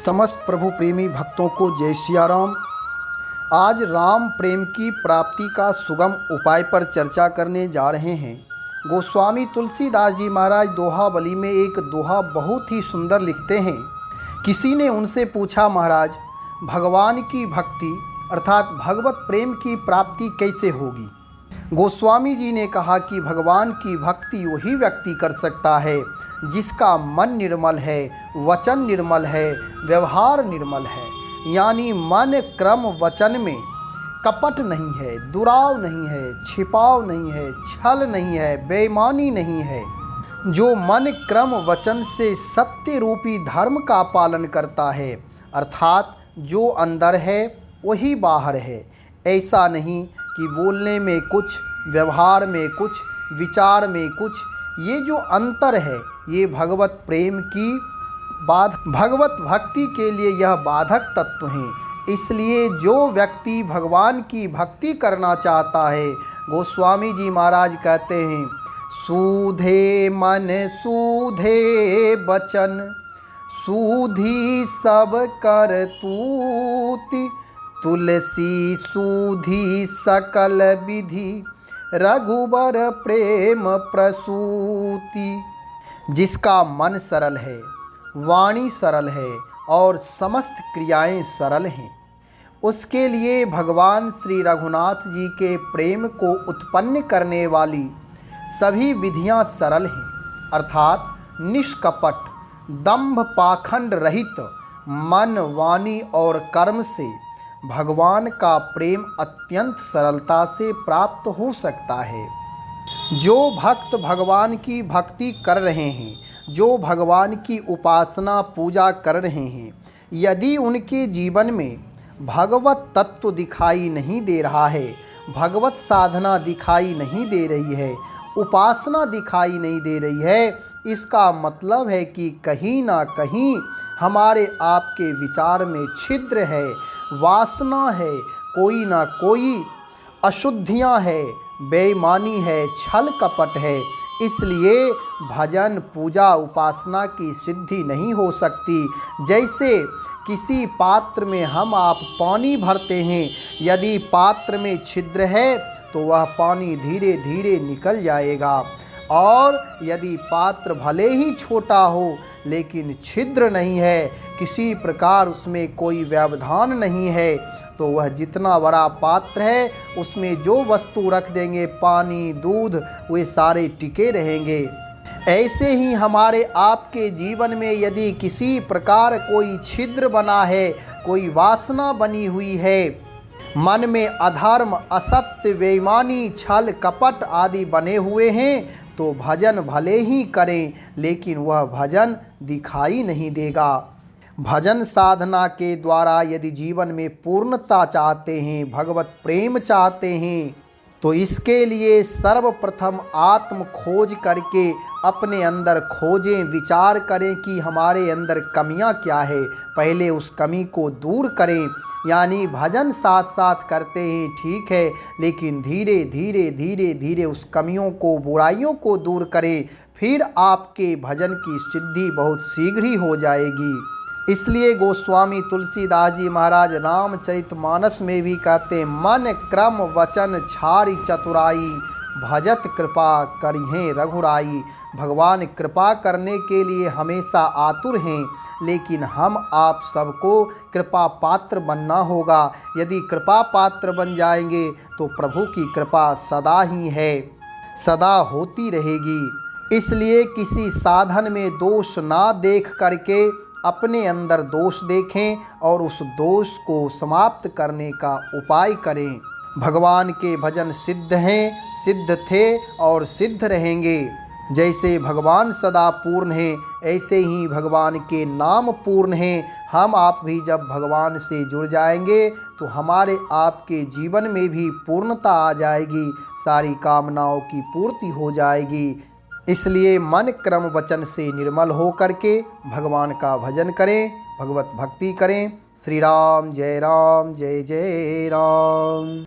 समस्त प्रभु प्रेमी भक्तों को जय सिया राम। आज राम प्रेम की प्राप्ति का सुगम उपाय पर चर्चा करने जा रहे हैं। गोस्वामी तुलसीदास जी महाराज दोहावली में एक दोहा बहुत ही सुंदर लिखते हैं। किसी ने उनसे पूछा, महाराज भगवान की भक्ति अर्थात भगवत प्रेम की प्राप्ति कैसे होगी। गोस्वामी जी ने कहा कि भगवान की भक्ति वही व्यक्ति कर सकता है जिसका मन निर्मल है, वचन निर्मल है, व्यवहार निर्मल है। यानी मन क्रम वचन में कपट नहीं है, दुराव नहीं है, छिपाव नहीं है, छल नहीं है, बेईमानी नहीं है। जो मन क्रम वचन से सत्य रूपी धर्म का पालन करता है, अर्थात जो अंदर है वही बाहर है। ऐसा नहीं कि बोलने में कुछ, व्यवहार में कुछ, विचार में कुछ। ये जो अंतर है ये भगवत प्रेम की भगवत भक्ति के लिए यह बाधक तत्व हैं। इसलिए जो व्यक्ति भगवान की भक्ति करना चाहता है, गोस्वामी जी महाराज कहते हैं, सूधे मन सूधे बचन, सूधी सब करतूति, तुलसी सूधी सकल विधि, रघुबर प्रेम प्रसूति। जिसका मन सरल है, वाणी सरल है और समस्त क्रियाएं सरल हैं, उसके लिए भगवान श्री रघुनाथ जी के प्रेम को उत्पन्न करने वाली सभी विधियां सरल हैं। अर्थात निष्कपट, दंभ पाखंड रहित मन, वाणी और कर्म से भगवान का प्रेम अत्यंत सरलता से प्राप्त हो सकता है। जो भक्त भगवान की भक्ति कर रहे हैं, जो भगवान की उपासना पूजा कर रहे हैं, यदि उनके जीवन में भगवत तत्व दिखाई नहीं दे रहा है, भगवत साधना दिखाई नहीं दे रही है, उपासना दिखाई नहीं दे रही है, इसका मतलब है कि कहीं ना कहीं हमारे आपके विचार में छिद्र है, वासना है, कोई ना कोई अशुद्धियां है, बेईमानी है, छल कपट है। इसलिए भजन पूजा उपासना की सिद्धि नहीं हो सकती। जैसे किसी पात्र में हम आप पानी भरते हैं, यदि पात्र में छिद्र है तो वह पानी धीरे धीरे निकल जाएगा, और यदि पात्र भले ही छोटा हो लेकिन छिद्र नहीं है, किसी प्रकार उसमें कोई व्यवधान नहीं है, तो वह जितना बड़ा पात्र है उसमें जो वस्तु रख देंगे, पानी, दूध, वे सारे टिके रहेंगे। ऐसे ही हमारे आपके जीवन में यदि किसी प्रकार कोई छिद्र बना है, कोई वासना बनी हुई है, मन में अधर्म, असत्य, बेईमानी, छल कपट आदि बने हुए हैं, तो भजन भले ही करें लेकिन वह भजन दिखाई नहीं देगा। भजन साधना के द्वारा यदि जीवन में पूर्णता चाहते हैं, भगवत प्रेम चाहते हैं, तो इसके लिए सर्वप्रथम आत्म खोज करके अपने अंदर खोजें, विचार करें कि हमारे अंदर कमियां क्या है, पहले उस कमी को दूर करें। यानी भजन साथ साथ करते हैं, ठीक है, लेकिन धीरे धीरे धीरे धीरे उस कमियों को, बुराइयों को दूर करें, फिर आपके भजन की सिद्धि बहुत शीघ्र ही हो जाएगी। इसलिए गोस्वामी तुलसीदास जी महाराज रामचरितमानस में भी कहते, मन क्रम वचन छारी चतुराई, भजत कृपा करिहें रघुराई। भगवान कृपा करने के लिए हमेशा आतुर हैं, लेकिन हम आप सबको कृपा पात्र बनना होगा। यदि कृपा पात्र बन जाएंगे तो प्रभु की कृपा सदा ही है, सदा होती रहेगी। इसलिए किसी साधन में दोष ना देख करके अपने अंदर दोष देखें और उस दोष को समाप्त करने का उपाय करें। भगवान के भजन सिद्ध हैं, सिद्ध थे और सिद्ध रहेंगे। जैसे भगवान सदा पूर्ण हैं, ऐसे ही भगवान के नाम पूर्ण हैं। हम आप भी जब भगवान से जुड़ जाएंगे तो हमारे आपके जीवन में भी पूर्णता आ जाएगी, सारी कामनाओं की पूर्ति हो जाएगी। इसलिए मन क्रम वचन से निर्मल हो करके भगवान का भजन करें, भगवत भक्ति करें। श्री राम जय जय राम।